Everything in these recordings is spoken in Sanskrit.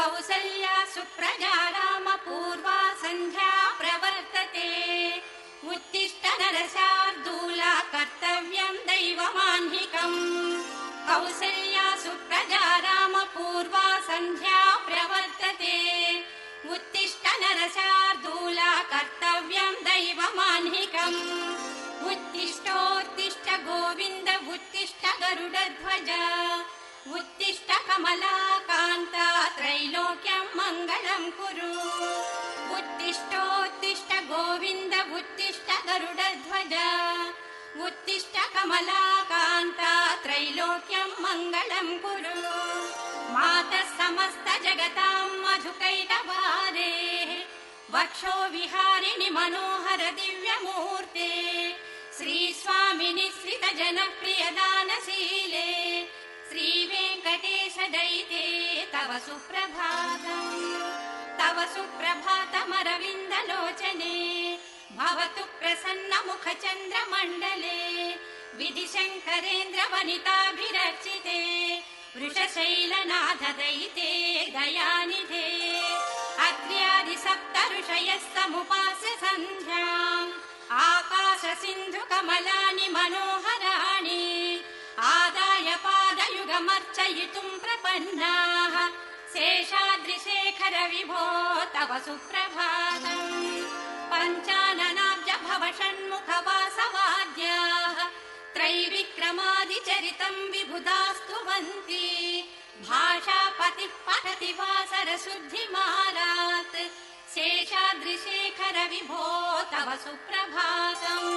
कौसल्या सुप्रजा रामपूर्वा सन्ध्या प्रवर्तते उत्तिष्ठ नरशार्दूला कर्तव्यं दैवमाह्निकम् कौसल्या सुप्रजा रामपूर्वा सन्ध्या प्रवर्तते उत्तिष्ठ नरशार्दूला कर्तव्यं दैवमाह्निकम् उत्तिष्ठोत्तिष्ठ गोविन्द उत्तिष्ठ गरुडध्वज उत्तिष्ठ कमलाकान्ता त्रैलोक्यं मङ्गलं कुरु उत्तिष्ठोत्तिष्ठ गोविन्द उत्तिष्ठ गरुडध्वज उत्तिष्ठ कमलाकान्ता त्रैलोक्यं मङ्गलं कुरु मातः समस्त जगतां मधुकैटभारेः वक्षो विहारिणि मनोहर दिव्यमूर्ते श्रीस्वामिनि श्रित जनप्रिय दानशीले श्रीवेङ्कटेश दयिते तव सुप्रभातमरविन्दलोचने भवतु प्रसन्न मुख चन्द्रमण्डले विधिशङ्करेन्द्र वनिताभिरर्चिते वृषशैलनाथ दयिते दयानिधे अद्यादि सप्त ऋषयः समुपास्य सन्ध्याम् आकाश सिन्धु कमलानि मनोहराणि आदाय पादयुगमर्चयितुं प्रपन्नाः शेषाद्रिशेखर विभो तव सुप्रभातम् पञ्चाननाब्ज भव षण्मुख वासवाद्याः त्रैविक्रमादिचरितं विबुधास्तुवन्ति भाषापतिः पठति वासर शुद्धिमालात् शेषाद्रिशेखर विभो तव सुप्रभातम्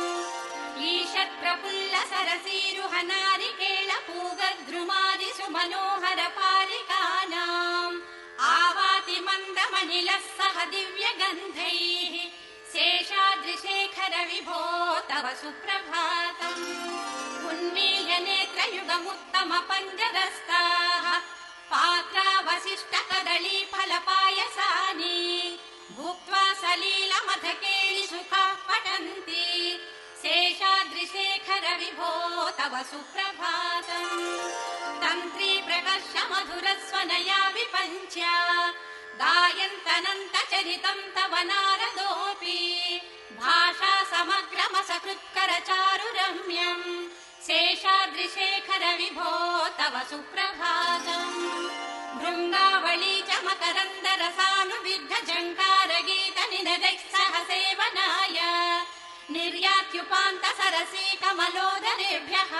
ईषत् प्रफुल्ल सरसीरुह नारिकेळ पूगद्रुमादिषु मनोहर पालिकानाम् आवाति मन्दमनिलः सह दिव्यगन्धैः शेषाद्रिशेखर विभो तव सुप्रभातम् उन्मील्य नेत्रयुगमुत्तम पञ्जरस्ताः पात्रावशिष्ट कदली फलपायसानि भुक्त्वा सलीलमधकेळि सुखाः पठन्ति शेषाद्रिशेखर विभो तव सुप्रभातम् तन्त्री प्रकर्ष मधुरस्वनया विपञ्च्या गायन्तनन्त चरितं तव नारदोऽपि भाषा समग्रमसकृत्कर चारुरम्यम् शेषाद्रिशेखर विभो तव सुप्रभातम् भृङ्गावळी च मकरन्द रसानुविद्ध झङ्कार गीत निनदैः सह सेवनाय निर्यात्युपान्त सरसी कमलोदरेभ्यः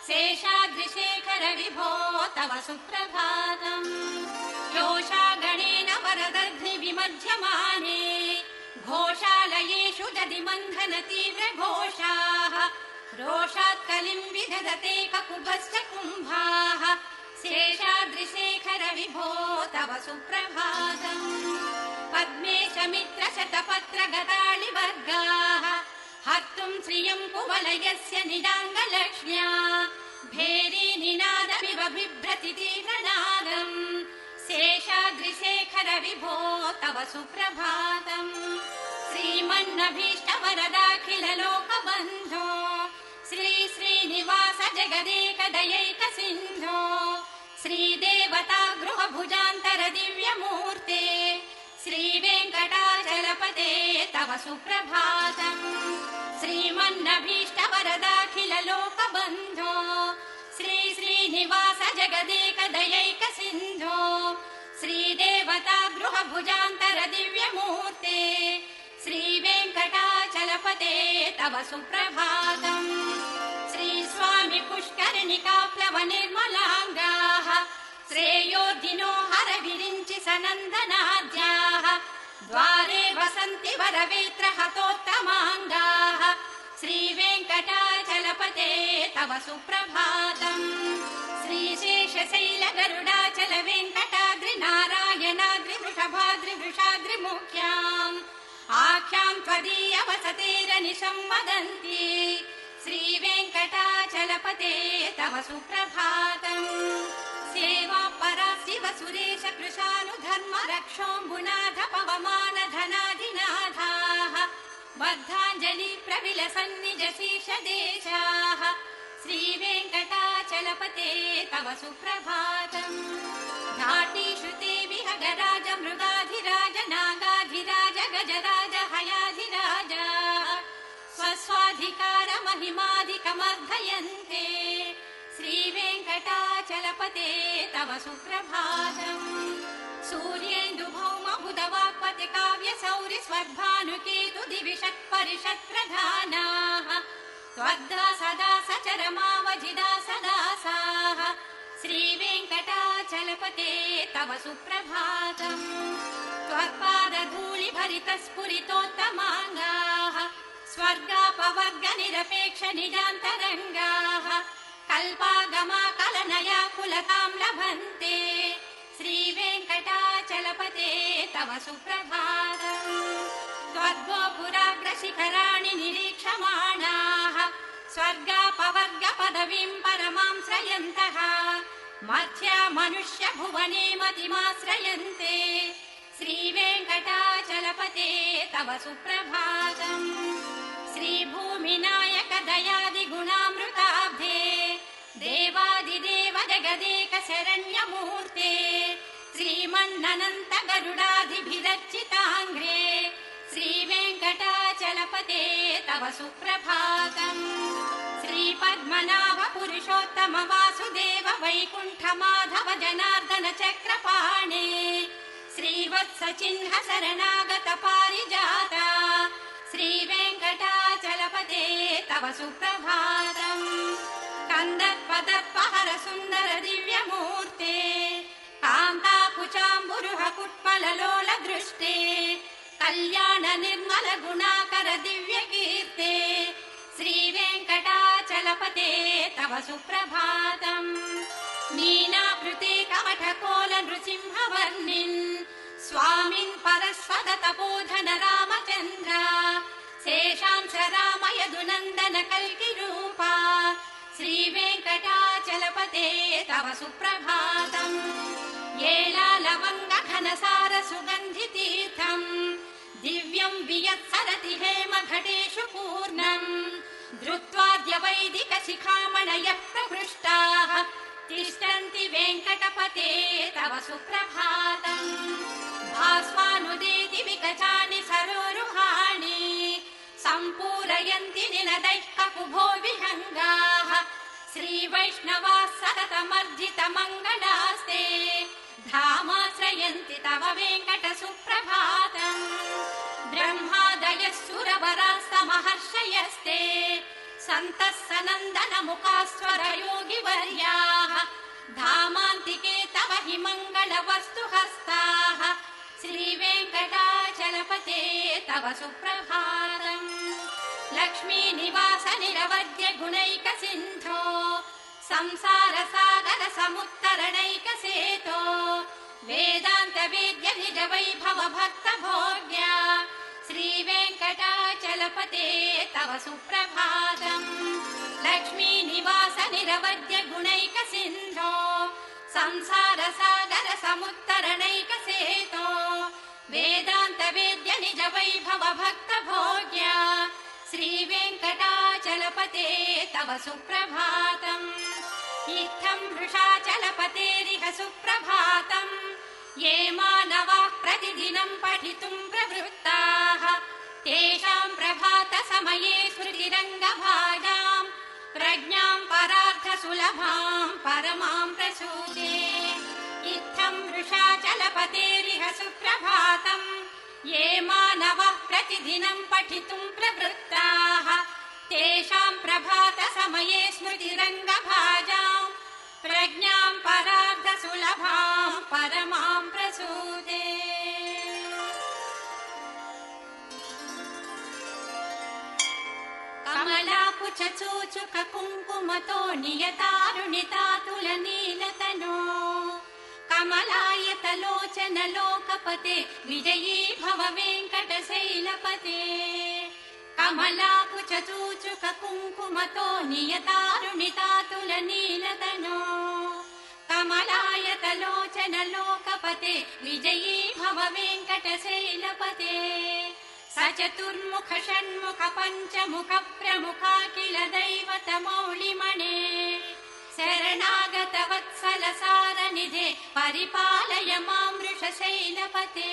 शेषाद्रिशेखर विभो तव सुप्रभातम् योषा गणेन वरदध्नि विमध्यमाने घोषालयेषु दधिमन्थन तीव्र घोषाः रोषात् कलिं विदधते ककुभश्च कुम्भाः शेषाद्रिशेखर विभो तव सुप्रभातम् पद्मेश मित्र शतपत्र गताळिवर्गाः हर्तुं श्रियं कुवलयस्य निडाङ्गलक्ष्म्या भेरी निनादमिव बिभ्रति तीव्रनादम् शेषाद्रिशेखर विभो तव सुप्रभातम् श्रीमन्नभीष्ट वरदाखिल लोकबन्धो श्री श्रीनिवास जगदेक दयैक सिन्धो श्रीदेवता गृहभुजान्तर दिव्यमूर्ते श्रीवेङ्कटाचलपते तव सुप्रभातम् श्रीमन्नभीष्ट वरदाखिल लोकबन्धो श्री श्रीनिवास जगदेक दयैक सिन्धो श्रीदेवता गृहभुजान्तर दिव्यमूर्ते श्रीवेङ्कटाचलपते तव सुप्रभातम् श्रीस्वामि पुष्करिणिकाप्लव निर्मलाङ्गाः श्रेयोधिनो हर विरिञ्चि सनन्दनाद्याः द्वारे वसन्ति वरवेत्र हतोत्तमाङ्गाः श्रीवेङ्कटाचलपते तव सुप्रभातम् श्रीशेषशैल गरुडाचल वेङ्कटाद्रि नारायणाद्रि वृषभाद्रि वृषाद्रिमुख्याम् आख्यां त्वदीय वसतेरनिशं वदन्ति श्रीवेङ्कटाचलपते तव सुप्रभातम् सेवा परा शिव सुरेश कृशानुधर्म रक्षोऽम्बुनाथ पवमान धनाधिनाथाः बद्धाञ्जलि प्रविलसन्निज शीर्षदेशाः श्रीवेङ्कटाचलपते तव सुप्रभातम् घाटीषु ते विहग खड्गराज मृगाधिराज नागाधिराज गजराज हयाधिराज स्वस्वाधिकार महिमाधिकमर्धयन्ते श्रीवेङ्कटाचलपते तव सुप्रभातम् सूर्येन्दुभौमबुधवाक्पति काव्यसौरि स्वर्भानुकेतु दिविषट् परिषत् प्रधानाः त्वद्दा सदा सचरमावजिदा सदासाः श्रीवेङ्कटाचलपते तव सुप्रभातम् त्वत्पादधूलिभरितस्फुरितोत्तमाङ्गाः स्वर्गापवर्गनिरपेक्ष निजान्तरङ्गाः कल्पागमाकलनया कुलतां लभन्ते श्रीवेङ्कटाचलपते तव सुप्रभातम् त्वद्गोपुराग्रशिखराणि निरीक्षमाणाः स्वर्गापवर्गपदवीं परमां श्रयन्तः मर्त्या मनुष्य भुवने मतिमाश्रयन्ते श्रीवेङ्कटाचलपते तव सुप्रभातम् श्रीभूमिनायक दयादिगुणामृताब्धे देवादिदेव जगदेक शरण्यमूर्ते श्रीमन्ननन्त गरुडाधिभिरर्चिताङ्घ्रे श्रीवेङ्कटाचलपते तव सुप्रभातम् श्रीपद्मनाभ पुरुषोत्तम वासुदेव वैकुण्ठ माधव जनार्दन चक्रपाणे श्रीवत्स चिह्न शरणागत पारिजाता श्रीवेङ्कटाचलपते तव सुप्रभातम् कन्दर्पदर्पहर सुन्दर दिव्यमूर्ते कान्ताकुचाम्बुरुह कुट्मललोल दृष्टे कल्याण निर्मल गुणाकर दिव्यकीर्ते श्रीवेङ्कटाचलपते तव सुप्रभातम् मीनाकृते कमठकोल नृसिंहवर्णिन् स्वामिन् परस्वद तपोधन रामचन्द्र शेषांश राम यदुनन्दन कल्किरूपा श्रीवेङ्कटाचलपते तव सुप्रभातम् येलालवङ्ग घनसार सुगन्धितीर्थम् दिव्यम् वियत्सरति हेम घटेषु पूर्णम् धृत्वाद्य वैदिक शिखामणयः प्रहृष्टाः तिष्ठन्ति वेङ्कटपते तव सुप्रभातम् भास्वानुदेति विकचानि सरोरुहाणि सम्पूरयन्ति निनदैः ककुभो विहङ्गाः श्रीवैष्णवाः सततमर्जित मङ्गलास्ते धामाश्रयन्ति तव वेङ्कट सुप्रभातम् ब्रह्मादयः सुरवरास्तमहर्षयस्ते सन्तः सनन्दन मुखास्वर योगिवर्याः धामान्तिके तव हि मङ्गलवस्तु हस्ताः श्रीवेङ्कटाचलपते तव सुप्रभातम् लक्ष्मी निवास निरवद्य गुणैक सिन्धो संसार सागर समुत्तरणैक सेतो वेदान्त वेद्य निज वैभव भक्त भोग्या श्रीवेङ्कटाचलपते तव सुप्रभातम् लक्ष्मी निवास निरवद्य गुणैक सिन्धो संसार सागर समुत्तरणैक सेतो वेदान्त वेद्य निज वैभव भक्त भोग्या श्रीवेङ्कटाचलपते तव सुप्रभातम् इत्थं वृषाचलपतेरिह सुप्रभातम् ये मानवाः प्रतिदिनं पठितुं प्रवृत्ताः तेषां प्रभात समये स्मृतिरङ्गभाजां प्रज्ञां परार्थ सुलभां परमां प्रसूते इत्थं वृषाचलपतेरिह सुप्रभातम् ये मानवाः प्रतिदिनं पठितुं प्रवृत्ताः तेषां प्रभात समये स्मृतिरङ्गभाजां प्रज्ञां परार्थ सुलभां परमां प्रसूते कमलाकुच चूचुक कुङ्कुमतो नियतारुणितातुल नीलतनो कमलायतलोचन लोकपते विजयी भव वेङ्कटशैलपते कमलाकुच चूचुक कुङ्कुमतो नियतारुणितातुल नीलतनो कमलायतलोचन लोकपते विजयी भव वेङ्कटशैलपते सचतुर्मुख षण्मुख पञ्चमुख प्रमुखाखिल दैवत मौलिमणे शरणागत वत्सल सारनिधे परिपालय मां वृष शैलपते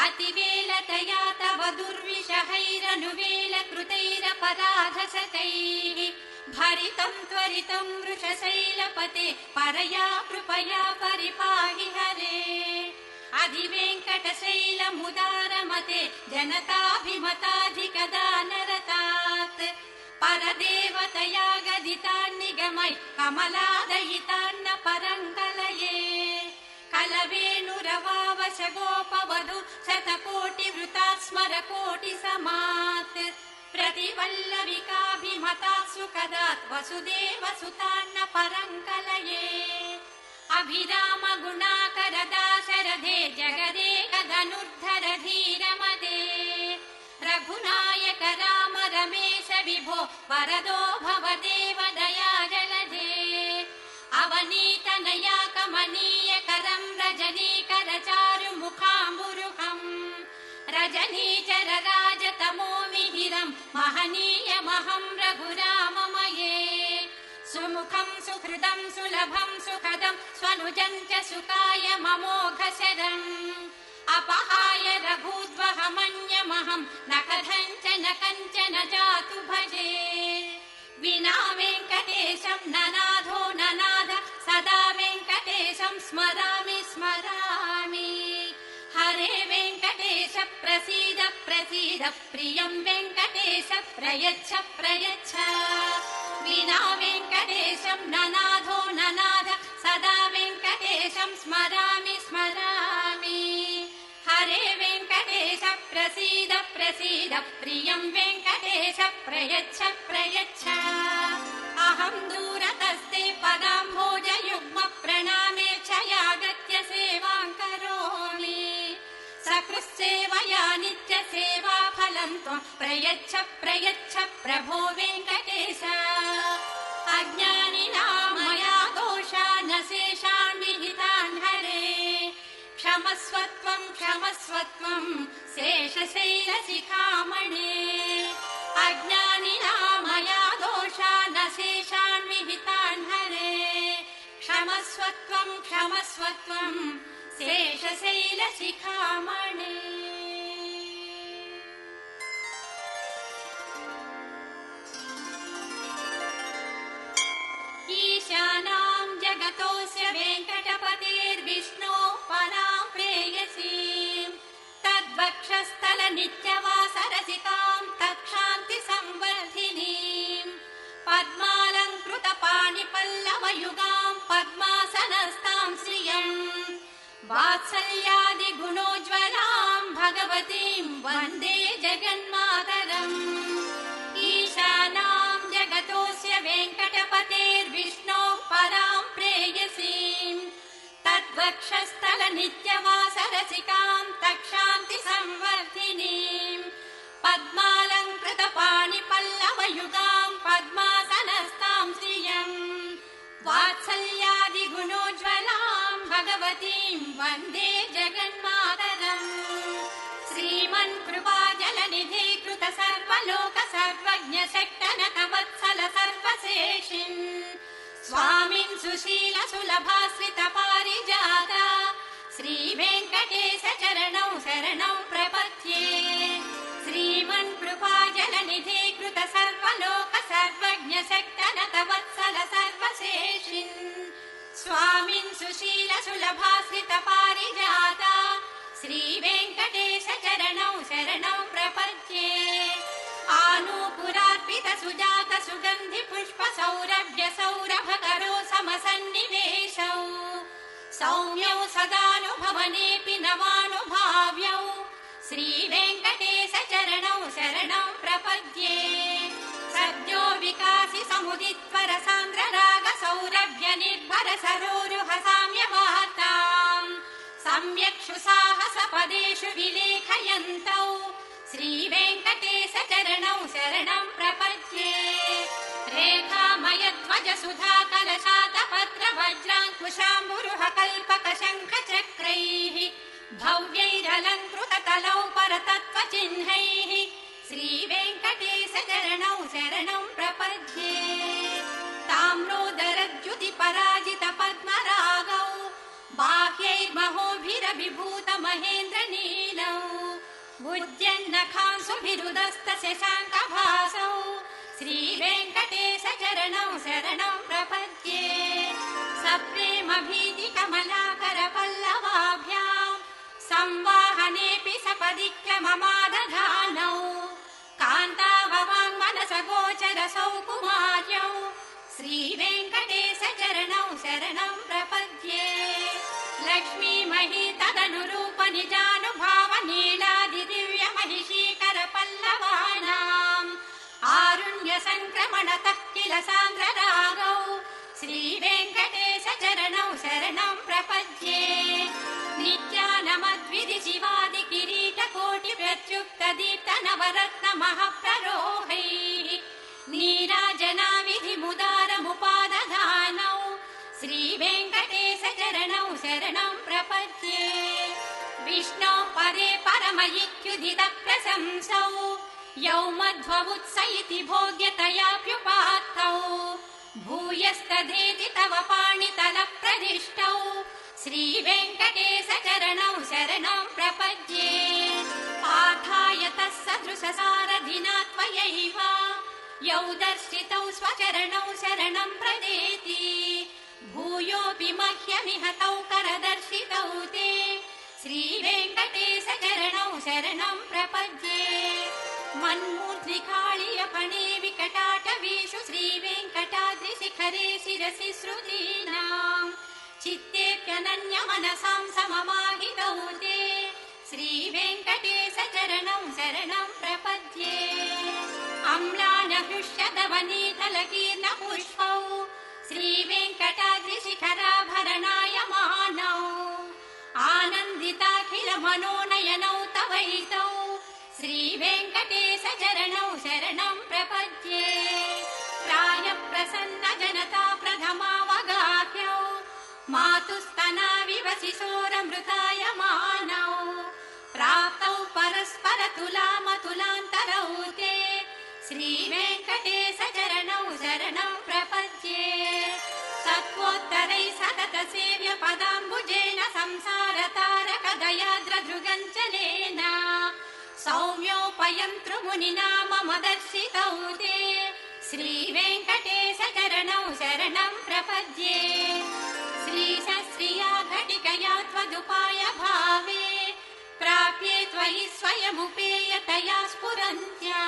अतिवेलतया तव दुर्विषहैरनुवेलकृतैरपराधशतैः भरितं त्वरितं वृषशैलपते परया कृपया परिपाहि हरे अधिवेङ्कटशैलमुदारमते जनताभिमताधिकदानरतात् परदेवतया गदितान्निगमै कमलादयितान्न परङ्कलये कलवेणुरवावश गोपवधु शतकोटिवृता स्मरकोटिसमात् प्रतिवल्लविकाभिमता सुखदात् वसुदेवसुतान्न परङ्कलये अभिराम गुणाकर दाशरथे जगदेकधनुर्धर धीरमते रघुनायक राम रमेश विभो वरदो भवदेव दया जलधे अवनीतनया कमनीय करं रजनीकर चारु मुखाम्बुरुहम् रजनीचर राजतमो मिहिरं महनीयमहं रघुराममये सुमुखं सुहृदं सुलभं सुखदं स्वनुजं च सुखाय ममोघशरम् अपहाय रघूद्वहमन्यमहं न कथञ्चन कञ्चन जातु भजे विना वेङ्कटेशं ननाथो ननाथ सदा वेङ्कटेशं स्मरामि स्मरामि हरे वेङ्कटेश प्रसीद प्रसीद प्रियं वेङ्कटेश प्रयच्छ प्रयच्छ विना वेङ्कटेशं ननाथो ननाथ सदा वेङ्कटेशं स्मरामि स्मरामि हरे वेङ्कटेश प्रसीद प्रसीद प्रियं वेङ्कटेश प्रयच्छ प्रयच्छ अहं दूरतस्ते पदाम्भोजयुग्म प्रणामे क्षयागत्य सेवां करोमि सकृत्सेवया नित्यसेवा फलं त्वं प्रयच्छ प्रयच्छ प्रभो वेङ्कटेश अज्ञानिनां मया दोषा न शेषान् विहितान् हरे क्षमस्वत्वं क्षमस्वत्वं शेषशैलशिखामणे अज्ञानिनां मया दोषा न शेषान् विहितान् हरे क्षमस्वत्वं क्षमस्वत्वं शेषशैलशिखामणे ईशानां जगतोऽस्य वेङ्कटपतेर्विष्णो परां प्रेयसीं तद्वक्षस्थल नित्यवासरसिकां तत्क्षान्ति संवर्धिनीं पद्मालङ्कृतपाणिपल्लवयुगां पद्मासनस्तां श्रियम् वात्सल्यादिगुणोज्ज्वलां भगवतीं वन्दे जगन्मातरम् ईशानां जगतोऽस्य वेङ्कटपतेर्विष्णोः परां प्रेयसीं तद्वक्षस्थल नित्यवासरसिकां तत्क्षान्ति संवर्धिनीं पद्मालङ्कृतपाणिपल्लवयुगां पद्मासनस्तां श्रियम् वात्सल्यादिगुणोज्ज्वलां भगवतीं वन्दे जगन्मातरम् श्रीमन्कृपाजलनिधे कृत सर्वलोक सर्वज्ञ शक्तनकवत्सल सर्वशेषिन् स्वामिन् सुशील सुलभाश्रित पारिजाता श्रीवेङ्कटेश चरणौ शरणौ प्रपद्ये श्रीमन्कृपाजलनिधे कृत सर्वलोक सर्वज्ञ शक्तनकवत्सल सर्वशेषिन् स्वामिन् सुशील सुलभाश्रित पारिजाता श्रीवेङ्कटेश चरणौ शरणौ प्रपद्ये आनूपुरार्पित सुजात सुगन्धि पुष्प सौरभ्य सौरभकरो समसन्निवेशौ सौम्यौ सदानुभवनेऽपि नवानुभाव्यौ श्रीवेङ्कटेश चरणौ शरणौ प्रपद्ये सद्यो विकासि समुदित्वर सान्द्र राग सौरभ्य निर्भर सरोरुह साम्यवार्ताम् सम्यक्षु साहस पदेषु विलेखयन्तौ श्रीवेङ्कटेश चरणौ शरणं प्रपद्ये रेखामय ध्वज सुधा कलशात पत्र वज्राङ्कुशाम्बुरुह कल्पक शङ्ख चक्रैः भव्यैरलङ्कृत तलौ परतत्त्व चिह्नैः श्रीवेङ्कटेश चरणौ शरणं प्रपद्ये ताम्रोदरद्युति पराजित पद्मरागौ बाह्यैर्महोभिर विभूत महेन्द्र नीलौ भुज्यन्नखांसुभिरुदस्त शशाङ्कभासौ श्रीवेङ्कटेश चरणौ शरणं प्रपद्ये सप्रेम भीति कमलाकर पल्लवाभ्याम् संवाहनेऽपि सपदि क्रममादधानौ कान्ताववाङ् मनस गोचर सौकुमार्यौ श्रीवेङ्कटेश चरणौ शरणं प्रपद्ये लक्ष्मीमही तदनुरूप निजानुभाव नीलादि दिव्य महिषीकर पल्लवानाम् आरुण्य संक्रमणतः किल सान्द्र रागौ श्रीवेङ्कटेश चरणौ शरणं प्रपद्ये नित्यानमद्विधि शिवादि किरीट कोटि प्रत्युक्त दीप्त नवरत्न महप्ररोहैः नीराजनाविधि मुदारमुपादधानौ श्रीवेङ्कटेश चरणौ शरणं प्रपद्ये विष्णौ परे परमयित्युदित प्रशंसौ यौ मध्ववुत्स इति भोग्यतयाप्युपात्तौ भूयस्तधेति तव पाणितल प्रदिष्टौ श्रीवेङ्कटेश चरणौ शरणं प्रपद्ये पार्थाय तत्सदृश सारथिना त्वयैव यौ दर्शितौ स्वचरणौ शरणं प्रदेति भूयोऽपि मह्यमिह तौ करदर्शितौ ते श्रीवेङ्कटेश चरणौ शरणं प्रपद्ये मन्मूर्ध्निकाळियपणे विकटाटवीषु श्रीवेङ्कटाद्रिशिखरे शिरसि श्रुतीनाम् चित्तेऽप्यनन्यमनसां सममाहितौ ते श्रीवेङ्कटेश चरणं शरणं प्रपद्ये अम्लानहृष्यदवनीतलकीर्ण पुष्पौ श्रीवेङ्कटाद्रिशिखराभरणायमानौ आनन्दिताखिल मनोनयनौ तवैतौ श्रीवेङ्कटेश चरणौ शरणं प्रपद्ये प्रायप्रसन्न जनता प्रथमावगाह्यौ मातुस्तनाविव शिशोरमृतायमानौ प्राप्तौ परस्पर तुलामतुलान्तरौ ते श्रीवेङ्कटेश चरणौ शरणं प्रपद्ये सत्त्वोत्तरैः सतत सेव्य पदाम्बुजेन संसार तारक दयाद्रधृगञ्चलेन सौम्योपयन्तृमुनिना मम दर्शितौ ते श्रीवेङ्कटेश चरणौ शरणं प्रपद्ये श्रीशश्रिया घटिकया त्वदुपाय भावे प्राप्ये त्वयि स्वयमुपेयतया स्फुरन्त्या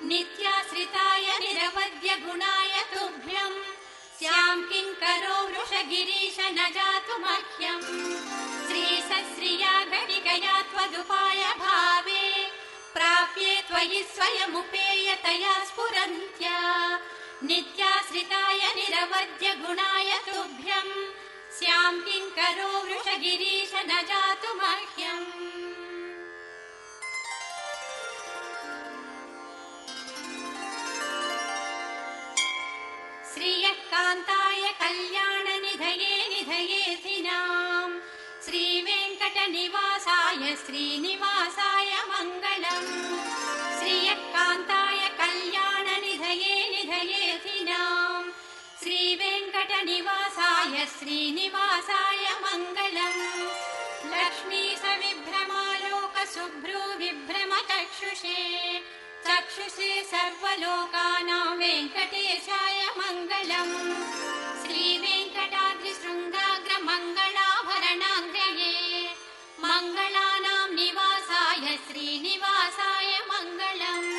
नित्याश्रिताय निरवद्य गुणाय तुभ्यम् स्यां किङ्करो वृषगिरीश न जातु मह्यम् श्रीशश्रिया घटिकया त्वदुपाय भावे प्राप्ये त्वयि स्वयमुपेयतया स्फुरन्त्या नित्याश्रिताय निरवद्य गुणाय तुभ्यम् स्यां किङ्करो वृषगिरीश न जातु मह्यम् श्रियः कान्ताय कल्याण निधये निधयेऽधिनाम् श्रीवेङ्कटनिवासाय श्रीनिवासाय मङ्गलम् श्रियः कान्ताय कल्याण निधये निधयेऽधिनाम् श्रीवेङ्कटनिवासाय श्रीनिवासाय मङ्गलम् लक्ष्मी सविभ्रमालोक शुभ्रू विभ्रम चक्षुषे चक्षुषे सर्वलोकानां वेङ्कटेशाय मङ्गलम् श्रीवेङ्कटाद्रिशृङ्गाग्र मङ्गलाभरणाङ्ग्रये मङ्गलानां निवासाय श्रीनिवासाय मङ्गलम्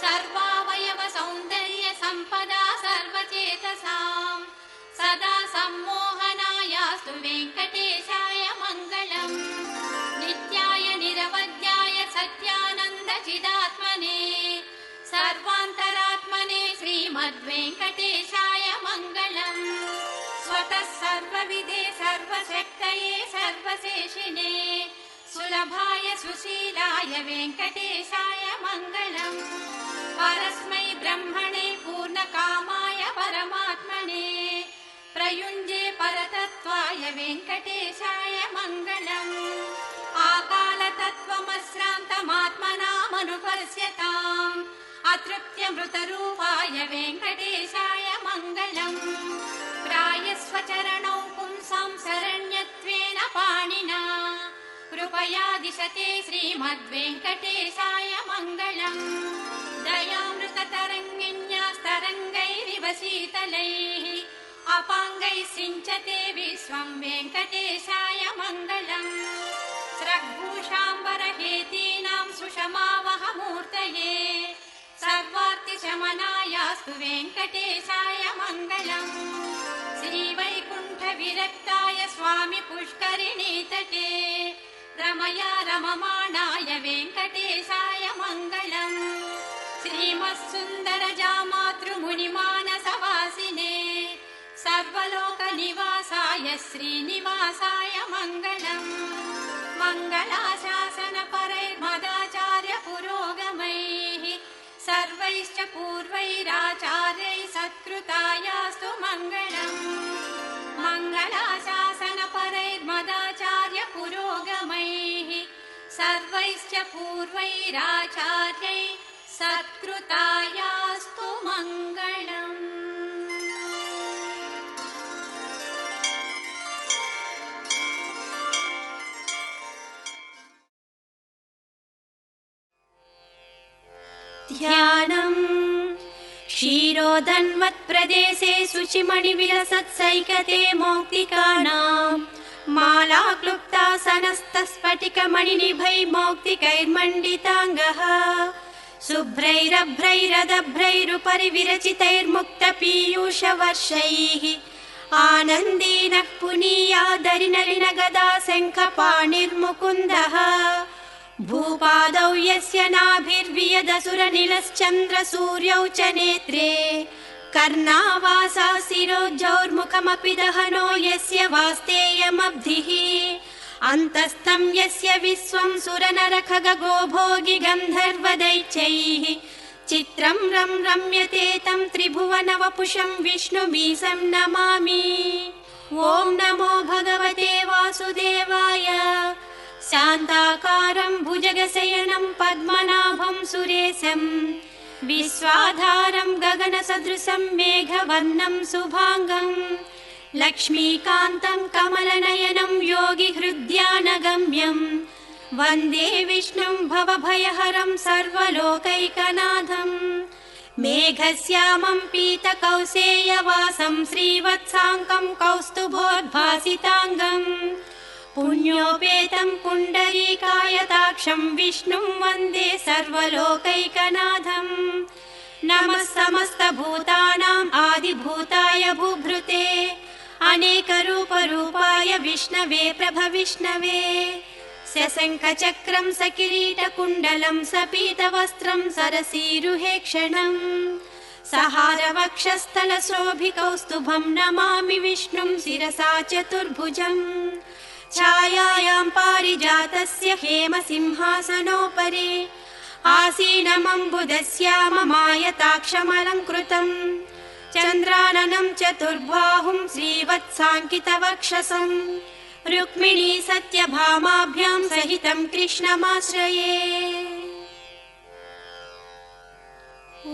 सर्वावयव सौन्दर्य सम्पदा सर्वचेतसां सदा सम्मोहनायास्तु वेङ्कटेशाय मङ्गलम् नित्याय निरवध्याय सत्यानन्दचिदात्मने सर्वान्तरात्मने श्रीमद्वेङ्कटेशाय मङ्गलम् स्वतः सर्वविदे सर्वशक्तये सर्वशेषिने सुलभाय सुशीलाय वेङ्कटेशाय मङ्गलम् परस्मै ब्रह्मणे पूर्णकामाय परमात्मने प्रयुञ्जे परतत्त्वाय वेङ्कटेशाय मङ्गलम् आकालतत्त्वमश्रान्तमात्मनामनुपश्यताम् अतृप्त्यमृतरूपाय वेङ्कटेशाय मङ्गलम् प्रायस्वचरणौ पुंसां शरण्यत्वेन पाणिना कृपया दिशते श्रीमद्वेङ्कटेशाय मङ्गलम् दयामृततरङ्गिन्यास्तरङ्गैरिव शीतलैः अपाङ्गैः सिञ्चते विश्वं वेङ्कटेशाय मङ्गलम् स्रग्भूषाम्बरहेतीनां सुषमावहमूर्तये सर्वार्तिशमनायास्तु वेङ्कटेशाय मङ्गलम् श्रीवैकुण्ठविरक्ताय स्वामि पुष्करिणीतटे रमया रममाणाय वेङ्कटेशाय मङ्गलम् श्रीमत्सुन्दरजामातृमुनिमानसवासिने सर्वलोकनिवासाय श्रीनिवासाय मङ्गलम् मङ्गलाशासनपरैर्मदाचार्यपुरोगमैः सर्वैश्च पूर्वैराचार्यैः सत्कृतायास्तु मङ्गलम् मङ्गलाशासनपरैर्मदाचार्यपुरोगमैः सर्वैश्च पूर्वैराचार्यैः सत्कृतायास्तु मङ्गलम्। ध्यानम् क्षीरोदन्वत्प्रदेशे शुचिमणिविलसत्सैकते मौक्तिकानाम् मालाक्लुप्तासनस्तस्फटिकमणिनिभै मौक्तिकैर्मण्डिताङ्गः शुभ्रैरभ्रैरदभ्रैरुपरि विरचितैर्मुक्तपीयूषवर्षैः आनन्दीनः पुनीयादरिनलिनगदा शङ्खपाणिर्मुकुन्दः भूपादौ यस्य नाभिर्वियदसुरनिलश्चन्द्रसूर्यौ च नेत्रे कर्णावासा शिरोज्जौर्मुखमपि दहनो यस्य वास्तेयमब्धिः अन्तस्थं यस्य विश्वं सुरनरखगो भोगि गन्धर्वदैत्यैः चित्रं रं रम्यते तं त्रिभुवनवपुषं विष्णुमीशं नमामि। ॐ नमो भगवते वासुदेवाय। शान्ताकारं भुजगशयनं पद्मनाभं सुरेशं विश्वाधारं गगनसदृशं मेघवर्णं शुभांगं लक्ष्मीकान्तं कमलनयनं योगिहृद्यानगम्यं वन्दे विष्णुं भवभयहरं सर्वलोकैकनाथं मेघश्यामं पीतकौसेयवासं श्रीवत्साङ्कं कौस्तुभोद्भासिताङ्गम् पुण्योपेतं पुण्डरीकायताक्षं विष्णुं वन्दे सर्वलोकैकनाथं नमः समस्तभूतानाम् आदिभूताय भूभृते अनेकरूपरूपाय विष्णवे प्रभविष्णवे सशङ्खचक्रं सकिरीटकुण्डलं सपीतवस्त्रं सरसीरुहेक्षणं सहारवक्षस्थलशोभिकौस्तुभं नमामि विष्णुं शिरसा चतुर्भुजम् छायायां पारिजातस्य हेमसिंहासनोपरि आसीनमम्बुदस्याममायताक्षमलङ्कृतम् चन्द्राननं चतुर्बाहुं श्रीवत्साङ्कितवक्षसं रुक्मिणी सत्यभामाभ्यां सहितं कृष्णमाश्रये। ॐ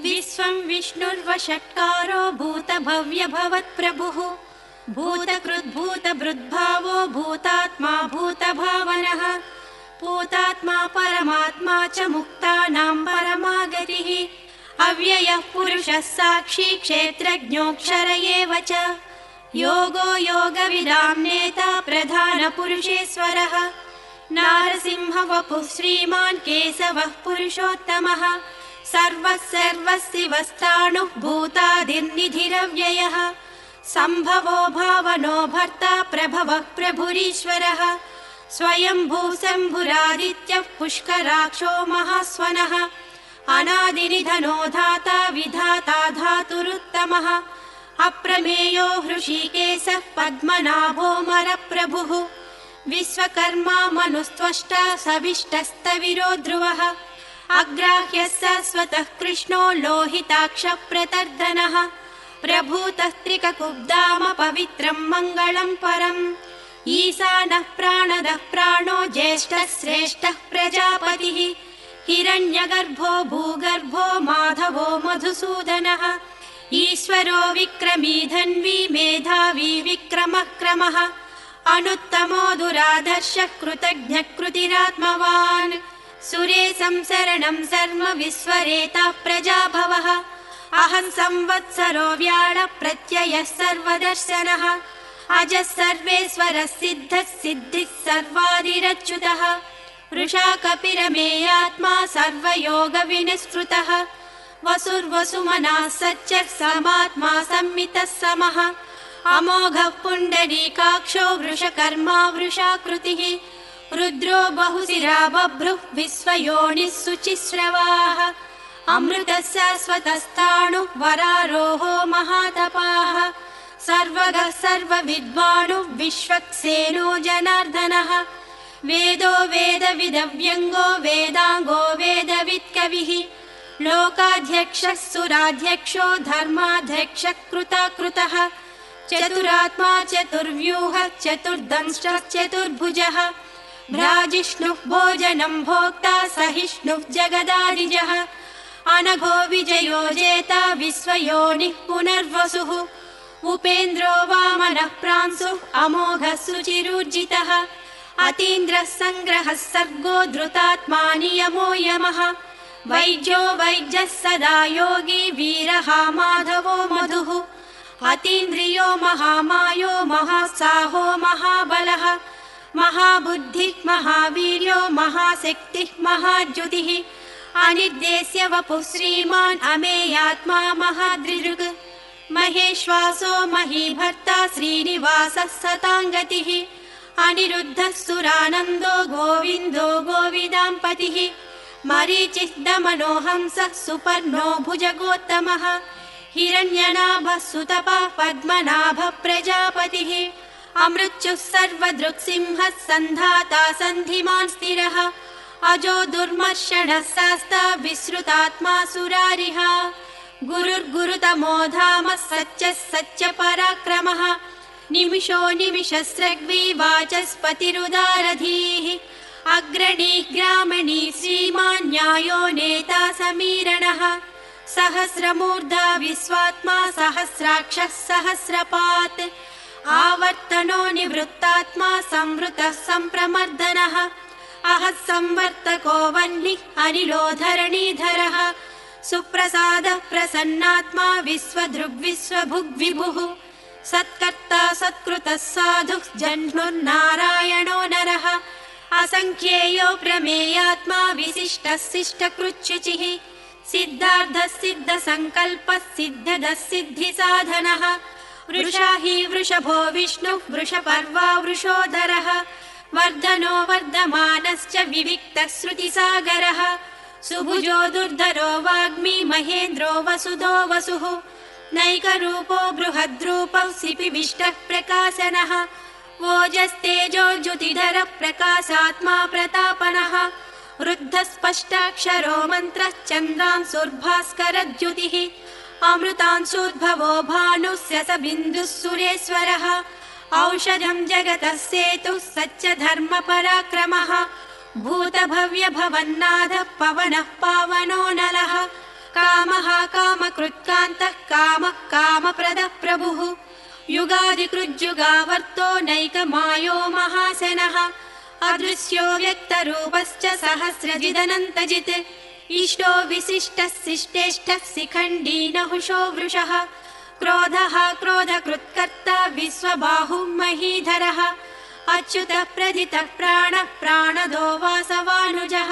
विश्वं विष्णुर्वषट्कारो भूतभव्यभवत्प्रभुः भूतकृद्भूतभृद्भावो भूतात्मा भूतभावनः भूतात्मा परमात्मा च मुक्तानां परमागतिः अव्ययः पुरुषः साक्षी क्षेत्रज्ञोऽक्षर एव च योगो योगविदां नेता प्रधानपुरुषेश्वरः नारसिंहवपुः श्रीमान् केशवः पुरुषोत्तमः सर्वः सर्वस्यवस्थाणुः भूतादिर्निधिरव्ययः सम्भवो भावनो भर्ता प्रभवः प्रभुरीश्वरः स्वयंभू शम्भुरादित्यः पुष्कराक्षो महास्वनः अनादिनिधनो धाता विधाता धातुरुत्तमः अप्रमेयो हृषीकेशः पद्मनाभो मरप्रभुः विश्वकर्मा मनुस्त्वष्टा सविष्टस्तविरो ध्रुवः अग्राह्यः शाश्वतः कृष्णो लोहिताक्षः प्रतर्दनः प्रभूतः त्रिककुब्धाम पवित्रं मङ्गलं परम् ईशानः प्राणदः प्राणो ज्येष्ठः श्रेष्ठः प्रजापतिः हिरण्यगर्भो भूगर्भो माधवो मधुसूदनः ईश्वरो विक्रमी धन्वी मेधावी विक्रमः क्रमः अनुत्तमो दुराधर्षः कृतज्ञः कृतिरात्मवान् सुरेशं शरणं शर्म विश्वरेता प्रजाभवः अहं संवत्सरो व्याळ प्रत्ययः सर्वदर्शनः अजः सर्वेश्वरः सिद्धः सिद्धिः सर्वादिरच्युतः वृषा कपिरमेयात्मा सर्वयोगविनिष्कृतः वसुर्वसुमनः सच्चः समात्मा संमितः समः अमोघः पुण्डरीकाक्षो वृषकर्मा वृषाकृतिः रुद्रो बहुशिरा बभ्रुः विश्वयोनिः शुचिश्रवाः अमृतः शाश्वतस्थाणुः वरारोहो महातपाः सर्वगः सर्वविद्वानुः विश्वक्सेनो जनार्दनः वेदो वेदविदव्यङ्गो वेदाङ्गो वेदवित्कविः लोकाध्यक्षः सुराध्यक्षो धर्माध्यक्षः कृताकृतः चतुरात्मा चतुर्व्यूहः चतुर्दंष्टः चतुर्भुजः भ्राजिष्णुः भोजनं भोक्ता सहिष्णुः जगदादिजः अनघो विजयो जेता विश्वयोनिः पुनर्वसुः उपेन्द्रो वामनः प्रांशुः अमोघः सुचिरूर्जितः अतीन्द्रः सङ्ग्रहः सर्गो धृतात्मा नियमो यमः वैद्यो वैद्यः सदा योगी वीरः माधवो मधुः अतीन्द्रियो महामायो महासाहो महाबलः महाबुद्धिः महावीर्यो महाशक्तिः महाद्युतिः अनिर्देश्य वपुः श्रीमान् अमेयात्मा महादृदृक् महेश्वासो महीभर्ता श्रीनिवासः सताङ्गतिः अनिरुद्धः सुरानन्दो गोविन्दो गोविदाम्पतिः मरीचिः दमनो हंसः सुपर्णो भुजगोत्तमः हिरण्यनाभः सुतपः पद्मनाभः प्रजापतिः अमृत्युः सर्वदृक्सिंहः सन्धाता सन्धिमान् स्थिरः अजो दुर्मर्षणः शास्ता विश्रुतात्मा सुरारिः गुरुर्गुरुतमो धामः सच्चः सच्चपराक्रमः निमिषो निमिषस्रग्वी वाचस्पतिरुदारधीः अग्रणीः ग्रामणी श्रीमान् न्यायो नेता समीरणः सहस्रमूर्धा विश्वात्मा सहस्राक्षः सहस्रपात् आवर्तनो निवृत्तात्मा संवृतः सम्प्रमर्दनः अहः संवर्तको वह्निः अनिलो धरणीधरः सुप्रसादः प्रसन्नात्मा विश्वधृग्विश्वभुग्विभुः सत्कर्ता सत्कृतः साधुः जह्नुर्नारायणो नरः असङ्ख्येयो प्रमेयात्मा विशिष्टः शिष्टकृच्छुचिः सिद्धार्थः सिद्धसङ्कल्पः सिद्धदः सिद्धिसाधनः वृषा हि वृषभो विष्णुः वृषपर्वा वृषोधरः वर्धनो वर्धमानश्च विविक्तः श्रुतिसागरः सुभुजो दुर्धरो वाग्मी महेन्द्रो वसुधो वसुः नैकरूपो बृहद्रूपः सिपिविष्टः प्रकाशनः ओजस्तेजोज्युतिधरः प्रकाशात्मा प्रतापनः रुद्धः स्पष्टाक्षरो मन्त्रः चन्द्रांशुर्भास्करद्युतिः अमृतांशोद्भवो भानुस्य स बिन्दुः सुरेश्वरः औषधं जगतः सेतुः सच्च धर्मपराक्रमः भूतभव्यभवन्नाथः पवनः पावनो नलः कामः कामकृत्कान्तः कामः कामप्रदः प्रभुः युगादिकृज्युगावर्तो नैकमायो महाशनः अदृश्यो व्यक्तरूपश्च सहस्रजिदनन्तजित् इष्टो विशिष्टः शिष्टेष्टः शिखण्डी नहुषो वृषः क्रोधः क्रोधकृत्कर्ता विश्वबाहुः महीधरः अच्युतः प्रथितः प्राणः प्राणदो वासवानुजः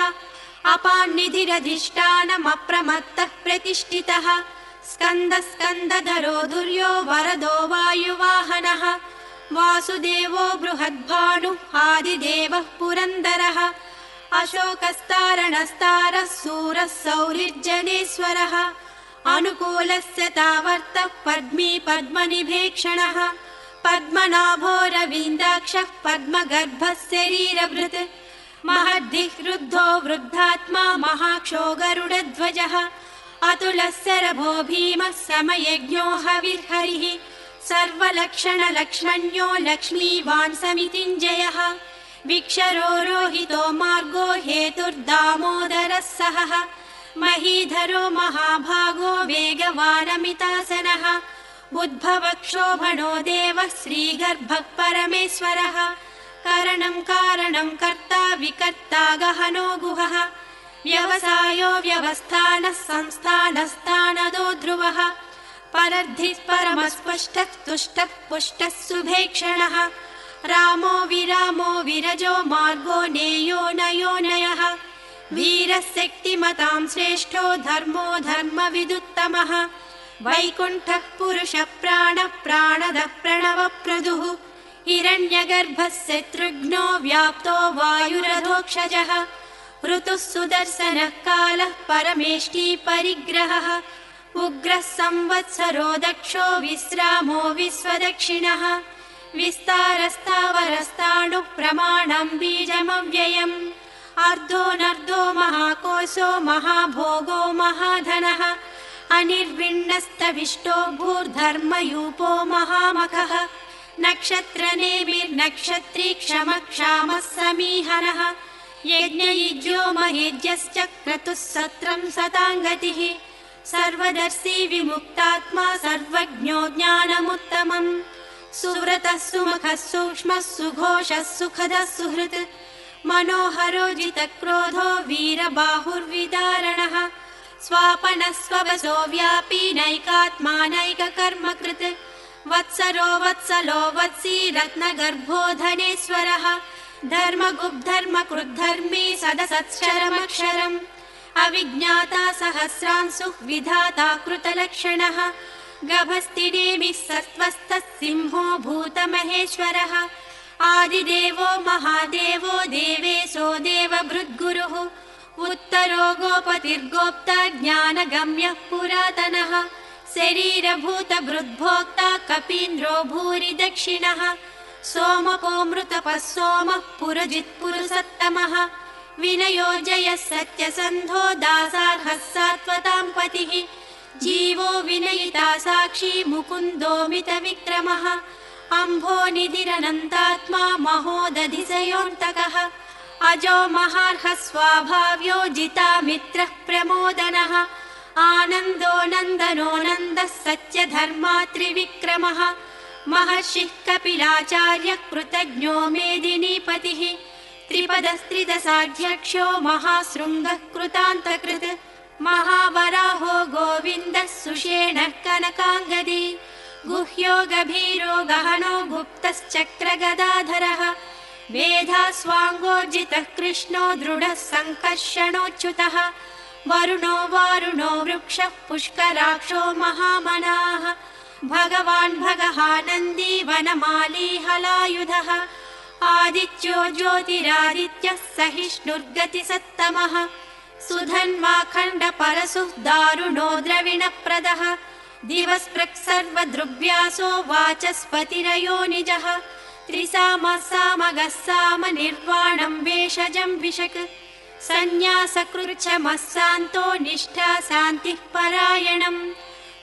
अपान्निधिरधिष्ठानमप्रमत्तः प्रतिष्ठितः स्कन्दः स्कन्दधरो दुर्यो वरदो वायुवाहनः वासुदेवो बृहद्भानुः आदिदेवः पुरन्दरः अशोकस्तारणस्तारः सूरः सौरिर्जनेश्वरः अनुकूलस्य तावर्तः पद्मी पद्मनिभेक्षणः पद्मनाभो रवीन्द्राक्षः पद्मगर्भः शरीरभृत् महद्धिः रुद्धो वृद्धात्मा महाक्षो गरुडध्वजः अतुलः शरभो भीमः समयज्ञो हविर्हरिः सर्वलक्षणलक्ष्मण्यो लक्ष्मीवान् समितिञ्जयः विक्षरो रोहितो मार्गो हेतुर्दामोदरः सहः महीधरो महाभागो वेगवानमितासनः उद्भवक्षोभणो देवः श्रीगर्भः परमेश्वरः करणं कारणं कर्ता विकर्ता गहनो गुहः व्यवसायो व्यवस्थानः संस्थानस्थानदो ध्रुवः परर्धिः परमस्पष्टः तुष्टः पुष्टः शुभेक्षणः रामो विरामो विरजो मार्गो नेयो नयो नयः वीरः शक्तिमतां श्रेष्ठो धर्मो धर्मविदुत्तमः वैकुण्ठः पुरुषः प्राणः प्राणदः प्रणवप्रदुः हिरण्यगर्भः शत्रुघ्नो व्याप्तो वायुरधोक्षजः ऋतुः सुदर्शनः कालः परमेष्टि परिग्रहः उग्रः संवत्सरो दक्षो विश्रामो विश्वदक्षिणः विस्तारस्तावरस्ताणुः प्रमाणं बीजमव्ययम् अर्धोऽनर्धो महाकोशो महाभोगो महाधनः अनिर्विण्णस्तविष्टो भूर्धर्मयूपो महामखः नक्षत्रनेमिर्नक्षत्री क्षमक्षामः समीहनः यज्ञयुज्यो महेज्यश्च क्रतुः सत्रं सताङ्गतिः सर्वदर्शी विमुक्तात्मा सर्वज्ञो ज्ञानमुत्तमम् सुव्रतः सुमुखः सूक्ष्मः सुघोषः सुखदः सुहृत् मनोहरो जितक्रोधो वीरबाहुर्विदारणः स्वापनः स्ववसो व्यापी नैकात्मा नैककर्मकृत् वत्सरो वत्सलो वत्सी रत्नगर्भो धनेश्वरः धर्मगुब्धर्मकृद्धर्मी सदसत्क्षरमक्षरम् अविज्ञाता सहस्रांशुः विधाता कृतलक्षणः गभस्तिनेमिः सत्त्वस्थः सिंहो भूतमहेश्वरः आदिदेवो महादेवो देवेशो देवभृद्गुरुः उत्तरो गोपतिर्गोप्ता ज्ञानगम्यः पुरातनः शरीरभूतभृद्भोक्ता कपीन्द्रो भूरि दक्षिणः सोमपोऽमृतपः सोमः पुरजित्पुरुषोत्तमः विनयो जयः सत्यसन्धो दासार्हः सात्वतां पतिः जीवो विनयिता साक्षी मुकुन्दोमितविक्रमः अम्भोनिधिरनन्तात्मा महोदधिशयोऽन्तकः अजो महार्हः स्वाभाव्यो जितामित्रः प्रमोदनः आनन्दो नन्दनो नन्दः सत्यधर्मात्रिविक्रमः महर्षिः कपिलाचार्यः कृतज्ञो मेदिनीपतिः त्रिपदस्त्रिदशाध्यक्षो महाशृङ्गः कृतान्तकृत् महावराहो गोविन्दः सुषेणः कनकाङ्गदी गुह्यो गभीरो गहनो गुप्तश्चक्रगदाधरः वेधास्वाङ्गोर्जितः कृष्णो दृढः सङ्कर्षणोच्युतः वरुणो वारुणो वृक्षः पुष्कराक्षो महामनाः भगवान् भगहानन्दी वनमाली हलायुधः आदित्यो ज्योतिरादित्यः सहिष्णुर्गतिसत्तमः सुधन्वाखण्डपरशुः दारुणो द्रविणप्रदः दिवस्पृक् सर्वद्रुव्यासो वाचस्पतिरयो निजः त्रिसामः सामगः साम निर्वाणं वेषजं विशक् सन्न्यासकृच्छमः शान्तो निष्ठा शान्तिः परायणम्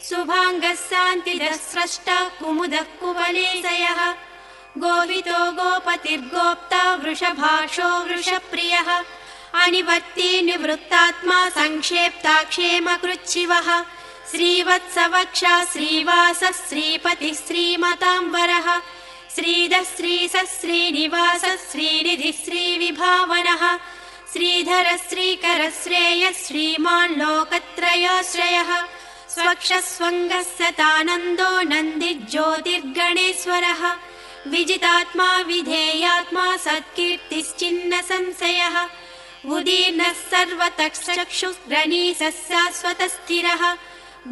शुभाङ्गः शान्तिदः स्रष्टा कुमुदः कुवलेशयः गोवितो गोपतिर्गोप्ता वृषभाषो वृषप्रियः अनिवर्ती निवृत्तात्मा संक्षेप्ता क्षेमकृच्छिवः श्रीवत्सवक्षा श्रीवासः श्रीपतिः श्रीमताम्बरः श्रीधः श्रीसः श्रीनिवासः श्रीनिधिः श्रीविभावनः श्रीधरः श्रीकरः श्रेयः श्रीमान् लोकत्रयाश्रयः स्वक्षः स्वङ्गः सतानन्दो नन्दिज्योतिर्गणेश्वरः विजितात्मा विधेयात्मा सत्कीर्तिश्चिन्न संशयः उदीर्णः सर्वतः चक्षुः शाश्वतस्थिरः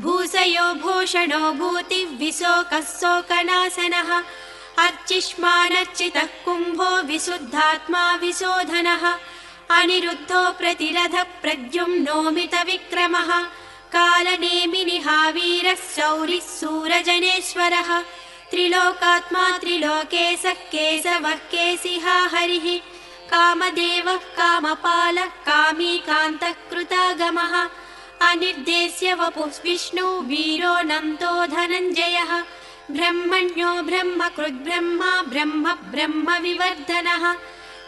भूषयो भूषणो भूतिविशोकः शोकनाशनः अर्चिष्मानर्चितः कुम्भो विशुद्धात्मा विशोधनः अनिरुद्धो प्रतिरथः प्रद्युम्नोमितविक्रमः कालनेमिनिहावीरः शौरिः सूरजनेश्वरः त्रिलोकात्मा त्रिलोकेशः केशवः केशिहा हरिः कामदेवः कामपालः कामीकान्तः कृतागमः अनिर्देश्य वपुः विष्णु वीरो नन्दो धनञ्जयः ब्रह्मण्यो ब्रह्मकृद्ब्रह्मा ब्रह्म ब्रह्मविवर्धनः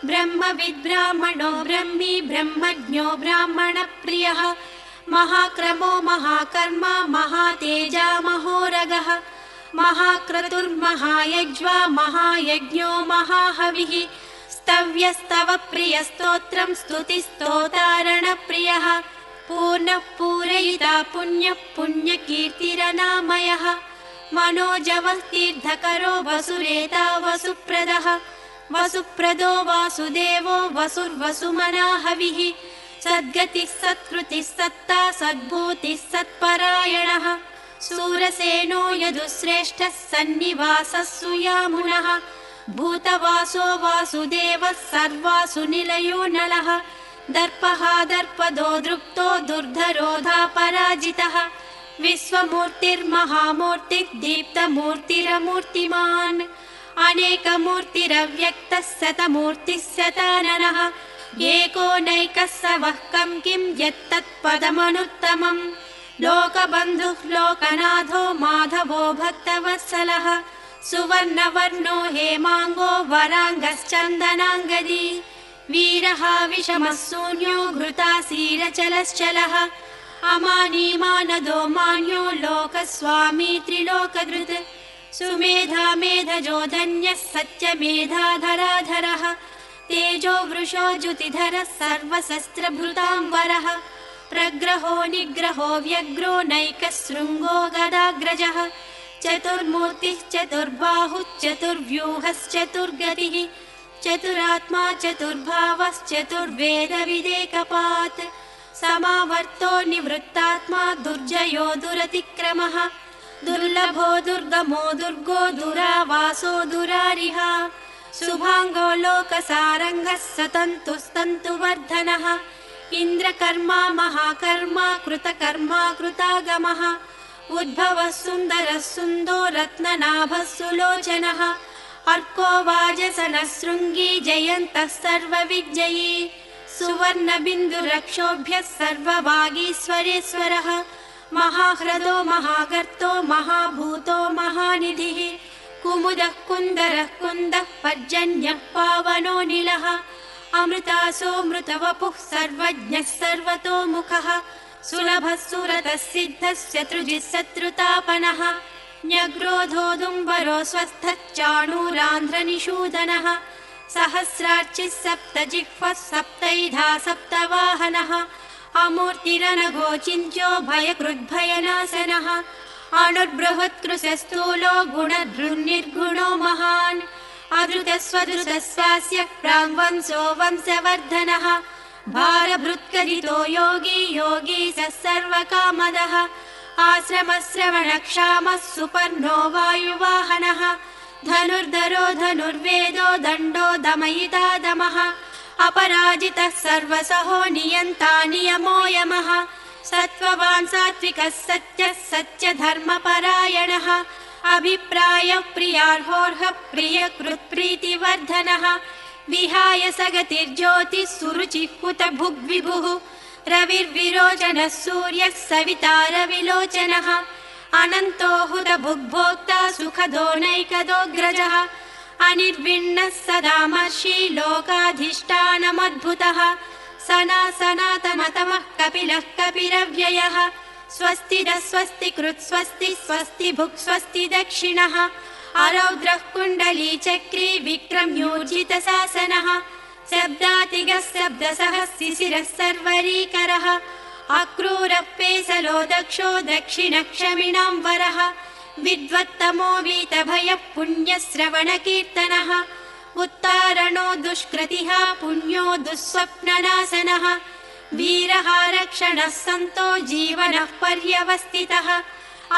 ब्रह्मविद्ब्राह्मणो ब्रह्मी ब्रह्मज्ञो ब्राह्मणप्रियः महाक्रमो महाकर्मा महातेजा महोरगः महाक्रतुर्महायज्वा महायज्ञो महाहविः स्तव्यस्तव प्रियस्तोत्रं स्तुतिस्तोतारणप्रियः पूर्णः पूरयिता पुण्यः पुण्यकीर्तिरनामयः मनोजवः तीर्थकरो वसुरेता वसुप्रदः वसुप्रदो वासुदेवो वसुर्वसुमनाहविः सद्गतिः सत्कृतिः सत्ता सद्भूतिः सत्परायणः सूरसेनो यदुश्रेष्ठः सन्निवासः सुयामुनः भूतवासो वासुदेवः सर्वासु निलयो नलः दर्पः दर्पदो दृप्तो दुर्धरोधा पराजितः विश्वमूर्तिर्महामूर्तिः दीप्तमूर्तिरमूर्तिमान् अनेकमूर्तिरव्यक्तः शतमूर्तिः शताननः एको नैकः स वः कं किं यत्तत्पदमनुत्तमम् लोकबन्धुः लोकनाथो माधवो भक्तवत्सलः सुवर्णवर्णो हेमाङ्गो वराङ्गश्चन्दनाङ्गदी वीरः विषमः शून्यो घृतासीरचलश्चलः अमानीमानदो मान्यो लोकस्वामी त्रिलोकधृत् सुमेधा मेधजो धन्यः सत्यमेधाधराधरः तेजो वृषो ज्युतिधरः सर्वशस्त्रभृताम्बरः प्रग्रहो निग्रहो व्यग्रो नैकशृङ्गो गदाग्रजः चतुर्मूर्तिः चतुर्बाहुश्चतुर्व्यूहश्चतुर्गतिः चतुरात्मा चतुर्भावश्चतुर्वेदविदेकपात् समावर्तो निवृत्तात्मा दुर्जयो दुरतिक्रमः दुर्लभो दुर्गमो दुर्गो दुरावासो दुरारिः शुभाङ्गो लोकसारङ्गः सतन्तुस्तन्तुवर्धनः इन्द्रकर्मा महाकर्मा कृतकर्मा कृतागमः उद्भवः सुन्दरः सुन्दो रत्ननाभः सुलोचनः अर्को वाजसनः शृङ्गी जयन्तः सर्वविजयी सुवर्णबिन्दुरक्षोभ्यः सर्ववागीश्वरेश्वरः महाह्रदो महागर्तो महाभूतो महानिधिः कुमुदः कुन्दरः कुन्दः पर्जन्यः पावनो नीलः अमृतासोऽमृतवपुः सर्वज्ञः सर्वतोमुखः सुलभः सुरतः सिद्धः शत्रुजिः शत्रुतापनः न्यग्रोधोदुम्बरो स्वस्थः चाणूरान्ध्रनिषूदनः सहस्रार्चिः सप्तजिह्वः सप्तैधा सप्तवाहनः अमूर्तिरनघोचिन्त्यो भयकृद्भयनाशनः अणुर्बृहत्कृशस्थूलो गुणधृन्निर्गुणो महान् अधृतस्वधृतस्वास्य प्राङ्वंशो वंशवर्धनः भारभृत्करितो योगी योगी स सर्वकामदः आश्रमश्रवणक्षामः सुपर्णो वायुवाहनः धनुर्धरो धनुर्वेदो दण्डो दमयिता दमः अपराजितः सर्वसहो नियन्ता नियमो यमः सत्त्ववान् सात्विकः सत्यः सत्यधर्मपरायणः अभिप्रायः प्रियार्होर्हः प्रियकृत्प्रीतिवर्धनः विहाय सगतिर्ज्योतिः सुरुचिः हुतभुग्विभुः रविर्विरोचनः सूर्यः सविता रविलोचनः अनन्तो हुतभुग्भोक्ता सुखदो नैकदोऽग्रजः अनिर्विण्णः सदामर्षि लोकाधिष्ठानमद्भुतः सनातनतमः कपिलः कपिरव्ययः स्वस्तिदः स्वस्तिकृत् स्वस्ति स्वस्ति भुक् स्वस्ति दक्षिणः अरौद्रः कुण्डलीचक्री विक्रम्योर्जितशासनः शब्दातिगः शब्दसः शिशिरः सर्वरीकरः अक्रूरः पेसलो दक्षो दक्षिणक्षमिणां वरः विद्वत्तमो वीतभयः पुण्यश्रवणकीर्तनः उत्तारणो दुष्कृतिः पुण्यो दुःस्वप्ननाशनः वीरः रक्षणः सन्तो जीवनः पर्यवस्थितः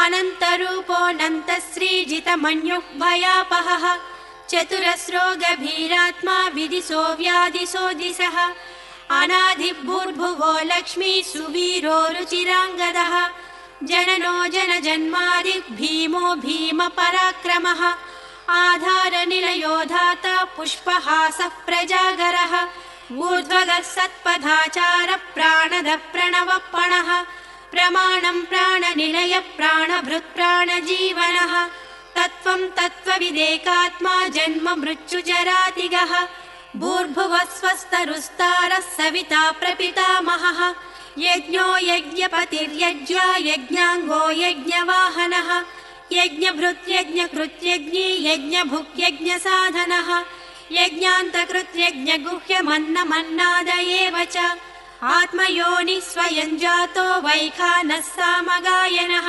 अनन्तरूपोऽनन्तश्रीजितमन्युः भयापहः चतुरस्रो गभीरात्मा विदिशो व्यादिशो दिशः अनादिभूर्भुवो लक्ष्मी सुवीरो रुचिराङ्गदः जननो जनजन्मादिः भीमो भीमपराक्रमः आधारनिलयो धाता पुष्पहासः प्रजागरः ऊर्ध्वगः सत्पथाचारः प्राणदः प्रणवपणः प्रमाणं प्राणनिलयः प्राणभृत् प्राणजीवनः तत्त्वं तत्त्वविदेकात्मा जन्म मृत्युजरातिगः भूर्भुवः स्वस्तरुस्तारः सविता प्रपितामहः यज्ञो यज्ञपतिर्यज्ञा यज्ञाङ्गो यज्ञवाहनः यज्ञभृत्यज्ञकृत्यज्ञी यज्ञभुक्यज्ञसाधनः यज्ञान्तकृत्यज्ञगुह्यमन्नमन्नादयेव च आत्मयोनिः स्वयं जातो वैखानः सामगायनः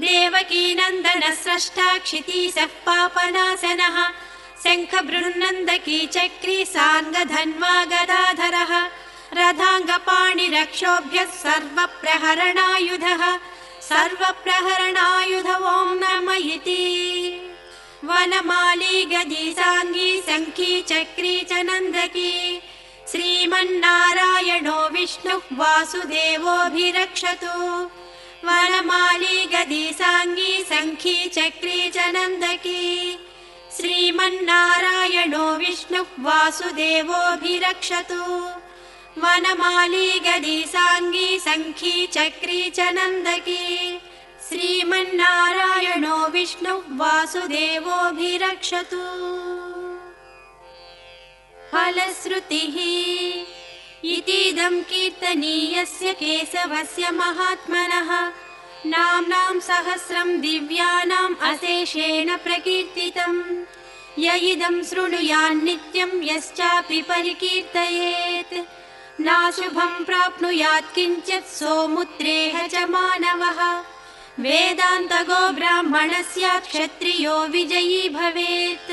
देवकीनन्दनः स्रष्टा क्षितीशः पापनाशनः शङ्खबृन्नन्दकी चक्री साङ्गधन्वा गदाधरः रथाङ्गपाणिरक्षोभ्यः सर्वप्रहरणायुधः सर्वप्रहरणायुध ॐ नमः इति वनमाली गदी साङ्गी शङ्खी चक्री च नन्दकी श्रीमन्नारायणो विष्णुः वासुदेवोऽभिरक्षतु वनमाली गदी साङ्गी शङ्खी चक्री च नन्दकी श्रीमन्नारायणो विष्णुः वासुदेवोऽभिरक्षतु वनमाली गदी साङ्गी शङ्खी चक्री च नन्दकी श्रीमन्नारायणो विष्णुः वासुदेवोऽभिरक्षतु फलश्रुतिः इतीदं कीर्तनीयस्य केशवस्य महात्मनः नाम्नां सहस्रं दिव्यानाम् अशेषेण प्रकीर्तितम् य इदं शृणुयान्नित्यं यश्चापि परिकीर्तयेत् नाशुभं प्राप्नुयात् किञ्चित् सोमुत्रेह च मानवः वेदान्तगो ब्राह्मणः स्यात् क्षत्रियो विजयी भवेत्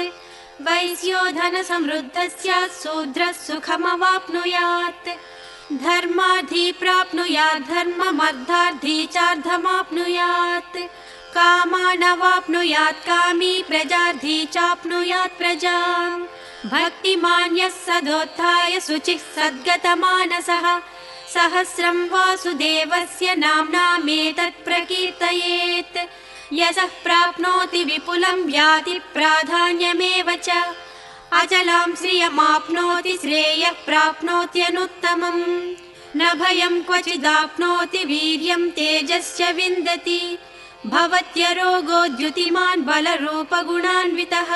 वैश्यो धनसमृद्धः स्यात् शूद्रः सुखमवाप्नुयात् धर्मार्थी प्राप्नुयात् धर्ममर्थार्थी चार्धमाप्नुयात् कामानवाप्नुयात् कामी प्रजार्थी चाप्नुयात् प्रजाम् भक्तिमान् यः सदोत्थाय शुचिः सद्गतमानसः सहस्रं वासुदेवस्य नाम्नामेतत् प्रकीर्तयेत् यशः प्राप्नोति विपुलं याति प्राधान्यमेव च अचलां श्रियमाप्नोति श्रेयः प्राप्नोत्यनुत्तमम् न भयं क्वचिदाप्नोति वीर्यं तेजश्च विन्दति भवत्यरोगो द्युतिमान् बलरूपगुणान्वितः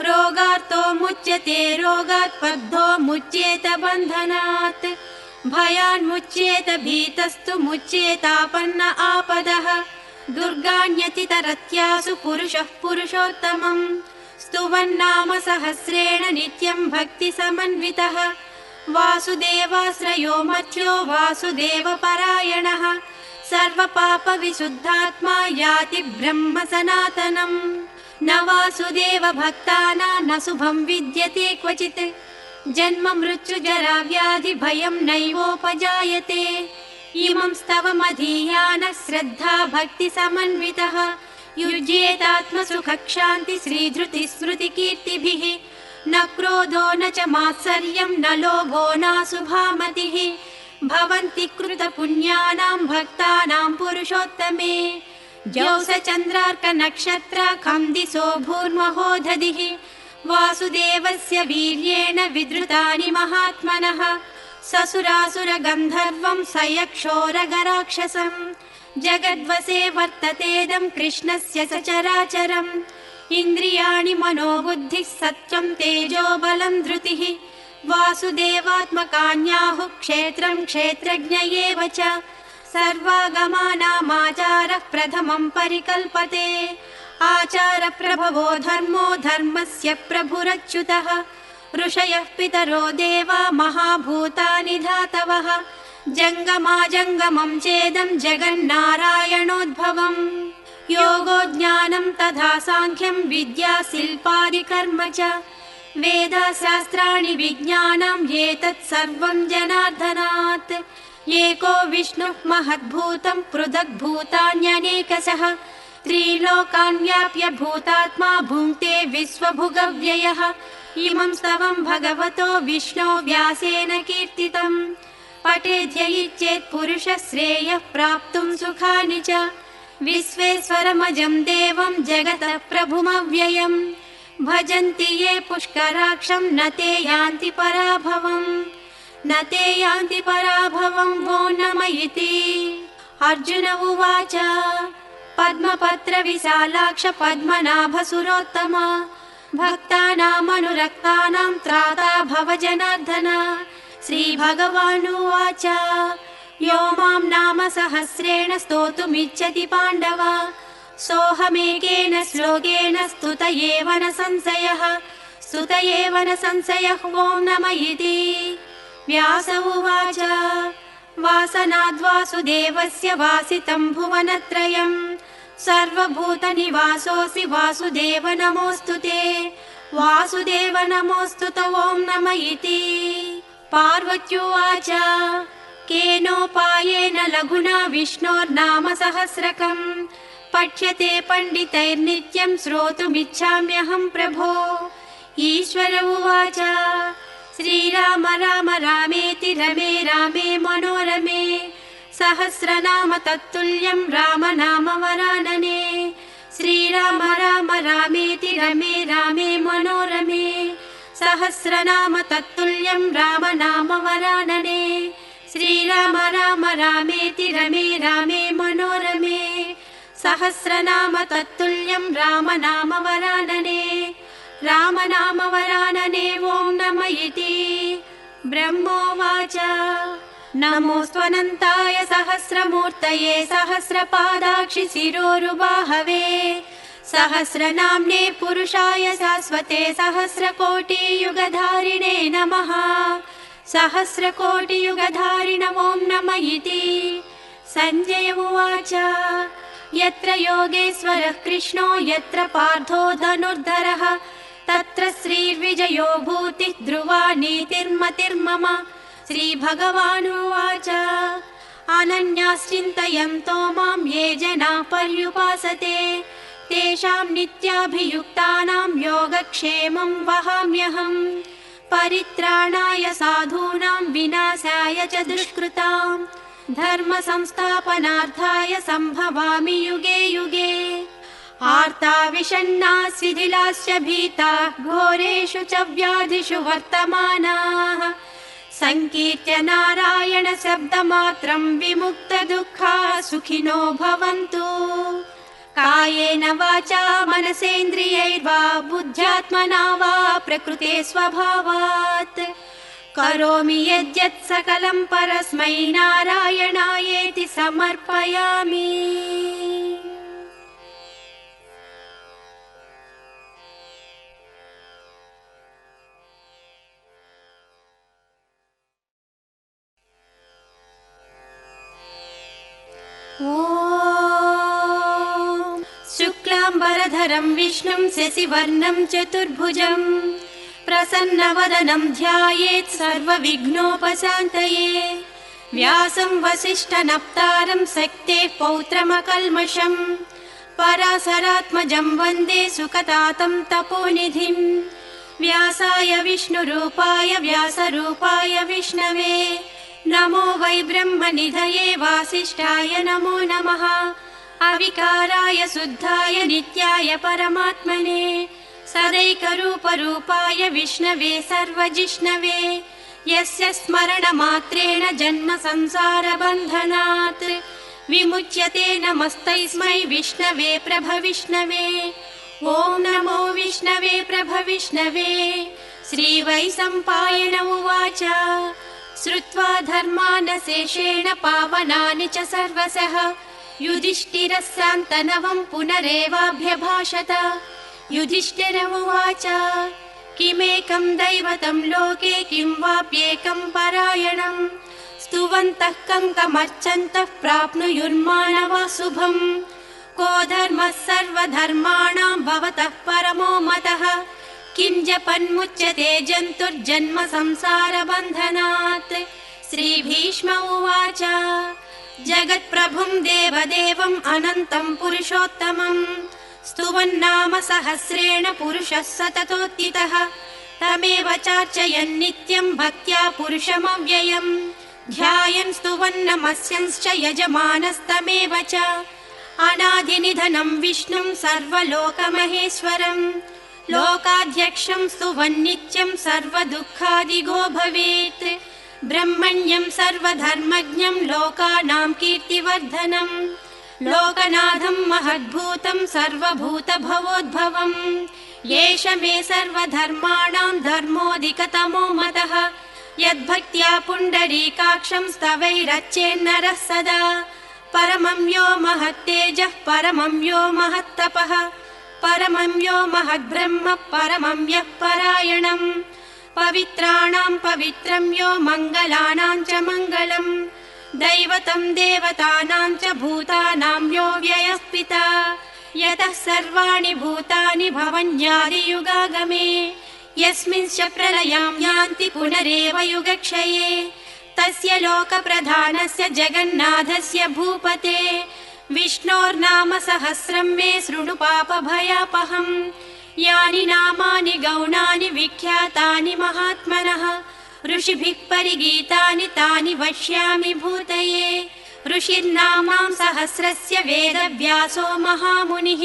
रोगार्तो मुच्यते रोगात् बद्धो मुच्येत बन्धनात् भयान्मुच्येत भीतस्तु मुच्येतापन्न आपदः दुर्गाण्यतितरत्यासु पुरुषः पुरुषोत्तमम् स्तुवन्नाम सहस्रेण नित्यं भक्तिसमन्वितः वासुदेवाश्रयो मध्यो वासुदेवपरायणः सर्वपापविशुद्धात्मा याति ब्रह्म सनातनम् न वासुदेव भक्तानां न शुभं विद्यते क्वचित् जन्म मृत्युजरा व्याधि भयं नैवोपजायते इमं स्तवमधीयानः श्रद्धा भक्ति समन्वितः युज्येतात्मसुखक्षान्ति श्रीधृतिस्मृतिकीर्तिभिः न क्रोधो न च मात्सर्यं न लोभो नाशुभामतिः भवन्ति कृतपुण्यानां भक्तानां पुरुषोत्तमे जौसचन्द्रार्कनक्षत्राखं दिशो भूर्महोदधिः वासुदेवस्य वीर्येण विधृतानि महात्मनः ससुरासुरगन्धर्वं सयक्षोरगराक्षसम् जगद्वसे वर्ततेदं कृष्णस्य सचराचरम् इन्द्रियाणि मनोबुद्धिः सत्त्वं तेजो बलं धृतिः वासुदेवात्मकान्याहुः क्षेत्रं क्षेत्रज्ञ एव च सर्वागमानामाचारः प्रथमं परिकल्पते आचारप्रभवो धर्मो धर्मस्य प्रभुरच्युतः ऋषयः पितरो देवा महाभूतानि धातवः जङ्गमाजङ्गमं चेदं जगन्नारायणोद्भवम् योगो ज्ञानं तथा साङ्ख्यं विद्या शिल्पादिकर्म च वेदशास्त्राणि विज्ञानम् एतत् सर्वं जनार्दनात् एको विष्णुः महद्भूतं पृथग्भूतान्यनेकशः त्रिलोकान् व्याप्य भूतात्मा भुङ्क्ते विश्वभुगव्ययः इमं स्तवं भगवतो विष्णो व्यासेन कीर्तितम् पठेद्यैचेत् पुरुषः श्रेयः प्राप्तुं सुखानि च विश्वेश्वरमजं देवं जगतः प्रभुमव्ययम् भजन्ति ये पुष्कराक्षं न ते यान्ति पराभवम् न ते यान्ति पराभवम् वो नमः इति अर्जुन उवाच पद्मपत्र विशालाक्ष पद्मनाभसुरोत्तम भक्तानामनुरक्तानां त्राता भव जनार्दन श्रीभगवानुवाच यो मां नाम सहस्रेण स्तोतुमिच्छति पाण्डव सोऽहमेकेन श्लोकेन स्तुत एव न संशयः स्तुत एव न संशयः ॐ नम इति। व्यास उवाच वासनाद्वासुदेवस्य वासितं भुवनत्रयम् सर्वभूतनिवासोऽसि वासुदेव नमोऽस्तु ते वासुदेव नमोऽस्तु ते ॐ नम इति। पार्वत्युवाच केनोपायेन लघुना विष्णोर्नाम सहस्रकम् पठ्यते पण्डितैर्नित्यं श्रोतुमिच्छाम्यहं प्रभो। ईश्वर उवाच श्रीराम राम रामेति रमे रामे मनोरमे सहस्रनाम तत्तुल्यं राम नाम वरानने। श्रीराम राम रामेति रमे रामे मनोरमे सहस्रनाम तत्तुल्यं राम नाम वरानने। श्रीराम राम रामेति रमे रामे मनोरमे सहस्रनाम तत्तुल्यं राम नाम वरानने। राम नाम वरानने ॐ नम इति। ब्रह्मोवाच नमोऽस्त्वनन्ताय सहस्रमूर्तये सहस्रपादाक्षि शिरोरुबाहवे सहस्रनाम्ने पुरुषाय शाश्वते सहस्रकोटियुगधारिणे नमः। सहस्रकोटियुगधारिण ॐ नम इति। सञ्जय उवाच यत्र योगेश्वरः कृष्णो यत्र पार्थो धनुर्धरः तत्र श्रीर्विजयो भूतिः ध्रुवा नीतिर्मतिर्मम। श्रीभगवानुवाच अनन्याश्चिन्तयन्तो मां ये जनाः पर्युपासते तेषां नित्याभियुक्तानां योगक्षेमं वहाम्यहम्। परित्राणाय साधूनां विनाशाय च दुष्कृतां धर्म संस्थापनार्थाय सम्भवामि युगे युगे। आर्ता विषण्णा शिथिलाश्च भीताः घोरेषु च व्याधिषु वर्तमानाः संकीर्त्य नारायण शब्दमात्रं विमुक्तदुःखाः सुखिनो भवन्तु। कायेन वाचा मनसेन्द्रियैर्वा बुद्ध्यात्मना वा प्रकृते स्वभावात् करोमि यद्यत् सकलं परस्मै नारायणायेति समर्पयामि। ॐ शुक्लाम्बरधरं विष्णुं शशिवर्णं चतुर्भुजं प्रसन्नवदनं ध्यायेत् सर्वविघ्नोपशान्तये। व्यासं वसिष्ठनप्तारं शक्तेः पौत्रमकल्मषं पराशरात्मजं वन्दे सुखतातं तपोनिधिं। व्यासाय विष्णुरूपाय व्यासरूपाय विष्णवे नमो वै ब्रह्मनिधये वासिष्ठाय नमो नमः। अविकाराय शुद्धाय नित्याय परमात्मने सदैकरूपरूपाय विष्णवे सर्वजिष्णवे यस्य स्मरणमात्रेण जन्म संसारबन्धनात् विमुच्यते नमस्तस्मै विष्णवे प्रभविष्णवे। ॐ नमो विष्णवे प्रभविष्णवे। श्रीवैशम्पायन उवाच श्रुत्वा धर्मानशेषेण पावनानि च सर्वशः युधिष्ठिरः शान्तनवं पुनरेवाभ्यभाषत। युधिष्ठिर उवाच किमेकं दैवतं लोके किं वाप्येकं परायणं स्तुवन्तः कमर्चन्तः प्राप्नुयुर्मानवा शुभम्। को धर्मः सर्वधर्माणां भवतः परमो मतः किं जपन्मुच्यते जन्तुर्जन्म संसारबन्धनात्। श्रीभीष्म उवाच जगत्प्रभुं देवदेवम् अनन्तं पुरुषोत्तमं स्तुवन्नाम सहस्रेण पुरुषः सततोत्थितः तमेव चार्चयन् नित्यं भक्त्या पुरुषमव्ययम् ध्यायन् स्तुवन्नमस्यंश्च यजमानस्तमेव च। अनादिनिधनं विष्णुं सर्वलोकमहेश्वरं लोकाध्यक्षं स्तुवन्नित्यं सर्वदुःखादिगो भवेत्। ब्रह्मण्यं सर्वधर्मज्ञं लोकानां कीर्तिवर्धनं लोकनाथं महद्भूतं सर्वभूतभवोद्भवम्। एष मे सर्वधर्माणां धर्मोऽधिकतमो मतः यद्भक्त्या पुण्डरीकाक्षं स्तवैरर्चेन्नरः सदा परमं यो महत्तेजः परमं यो महत्तपः परमं यो महद्ब्रह्म परमं यः परायणम् पवित्राणां पवित्रं यो मङ्गलानां च मङ्गलम् दैवतं देवतानां च भूतानां यो व्ययः पिता यतः सर्वाणि भूतानि भवन्यादियुगागमे यस्मिंश्च प्रलयं यान्ति पुनरेव युगक्षये तस्य लोकप्रधानस्य जगन्नाथस्य भूपते विष्णोर्नाम सहस्रं मे शृणु पापभयापहम् यानि नामानि गौणानि विख्यातानि महात्मनः ऋषिभिः परिगीतानि तानि वक्ष्यामि भूतये ऋषिर्नामां सहस्रस्य वेदव्यासो महामुनिः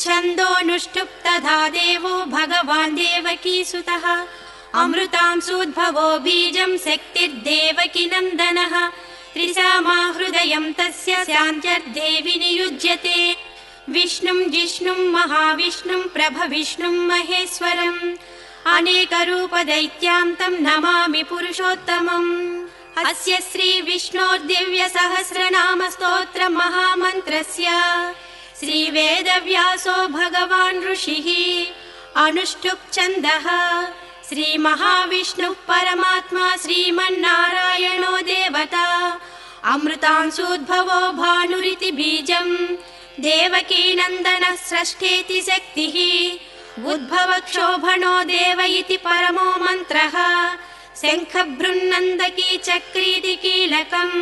छन्दोऽनुष्टुप् तथा देवो भगवान् देवकीसुतः अमृतांसूद्भवो बीजं शक्तिर्देवकी नन्दनः त्रिसामा हृदयं तस्य शान्त्यर्धे विनियुज्यते विष्णुं जिष्णुं महाविष्णुं प्रभविष्णुं महेश्वरम् अनेकरूपदैत्यान्तं नमामि पुरुषोत्तमम् अस्य श्री विष्णोर्दिव्यसहस्रनाम स्तोत्र महामन्त्रस्य श्री वेदव्यासो भगवान् ऋषिः अनुष्टुप् छन्दः श्री महाविष्णुः परमात्मा श्रीमन्नारायणो देवता अमृतांशूद्भवो भानुरिति बीजम् देवकी नन्दनः स्रष्टेति शक्तिः उद्भवक्षोभणो देव इति परमो मन्त्रः शङ्खभृन्नन्दकी चक्रीति कीलकम्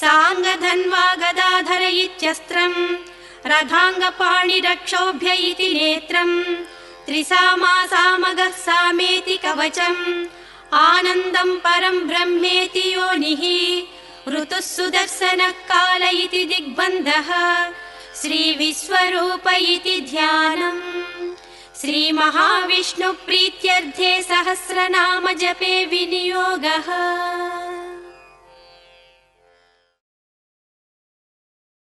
साङ्गधन्वा गदाधर इत्यस्त्रम् रथाङ्गपाणिरक्षोभ्य इति नेत्रम् त्रिसामा सामगः सामेति कवचम् आनन्दं परं ब्रह्मेति योनिः ऋतुः सुदर्शनः काल इति दिग्बन्धः श्रीविश्वरूप इति ध्यानम् श्रीमहाविष्णुप्रीत्यर्थे सहस्रनाम जपे विनियोगः।